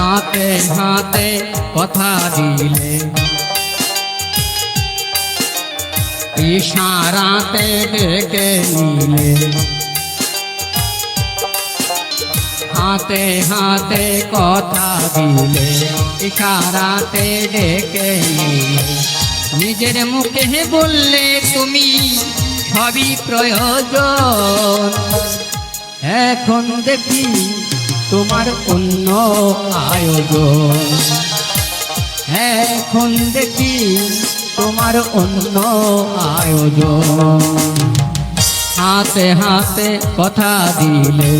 হাতে হাতে কথা দিলে ইশারাতে ডেকে নিলে হাতে হাতে কথা দিলে ইশারাতে ডেকে নিলে নিজের মুখে বললে তুমি সবই প্রয়োজন এখন দেখি তোমার অন্য আয়োজন এখন দেখি তোমার অন্য আয়োজন হাতে হাতে কথা দিলে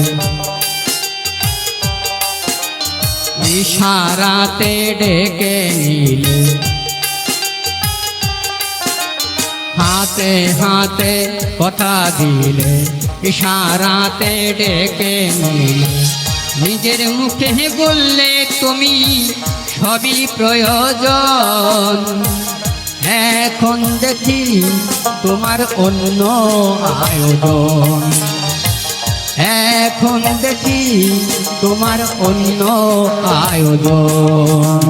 ইশারাতে ডেকে নিলে হাতে হাতে কথা দিলে ইশারাতে ডেকে নিলে নিজের মুখে বললে তুমি সবই প্রয়োজন এখন দেখি তোমার অন্য আয়োজন এখন দেখি তোমার অন্য আয়োজন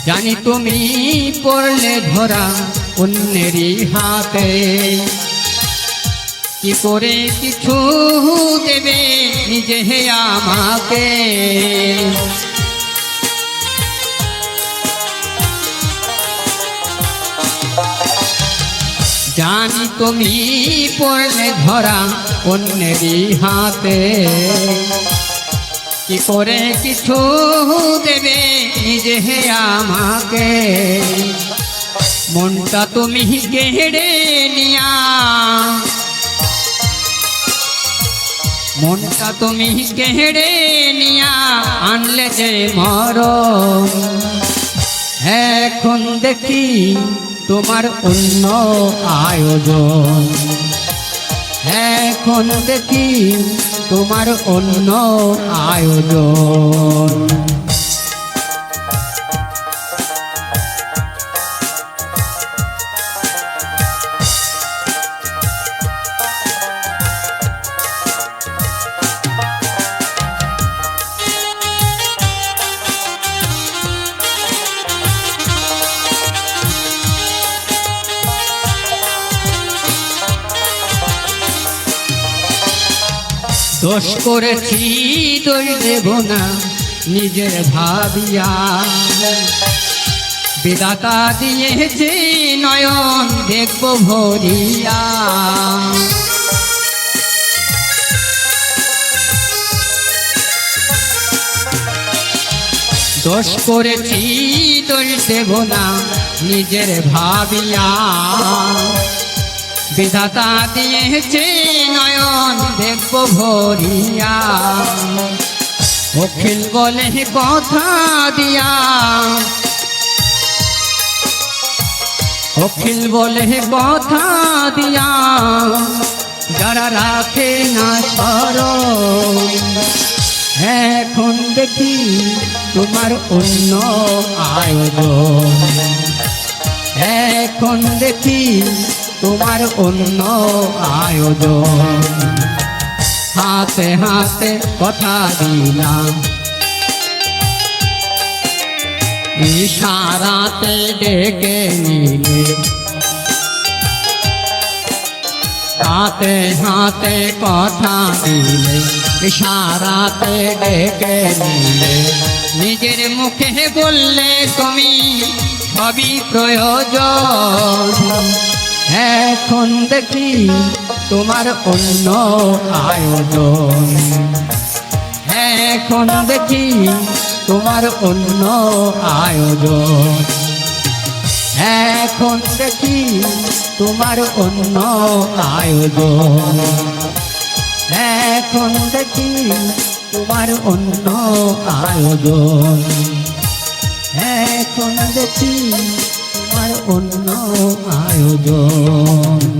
জানি তুমি পড়লে ধরা অন্যেরই হাতে কি করে কিছু দেবে নিজে আমাকে জানি তুমি পড়লে ধরা অন্যেরই হাতে কি করে কিছু দেবে নিজে আমাকে মনটা তুমি কেড়ে নিয়া মনটা তুমি কেড়ে নিয়া আনলে যে মরণ এখন দেখি তোমার অন্য আয়োজন এখন দেখি তোমার অন্য আয়োজন দোষ করেছি দোষ দেব না নিজের ভাবিয়া বিধাতা দিয়েছে নয়ন দেখব ভরিয়া দোষ করেছি দোষ দেব না নিজের ভাবিয়া বিধাতা দিয়েছে নয়ন দেখব ভরিয়া অখিল বলে কথা দিয়া অখিল বলে কথা দিয়া যারা রাখে না স্মরণ এখন দেখি তোমার অন্য আয়োজন এখন দেখি তোমার অন্য আয়োজন হাতে হাতে কথা দিলাম ইশারাতে ডেকে নিলে হাতে হাতে কথা দিলে ইশারাতে ডেকে নিলে নিজের মুখে বললে তুমি সবই প্রয়োজন এখন দেখি তোমার অন্য আয়োজন এখন দেখি তোমার অন্য আয়োজন এখন দেখি তোমার অন্য আয়োজন এখন দেখি তোমার অন্য আয়োজন এখন দেখি তোমার অন্য আয়োজন।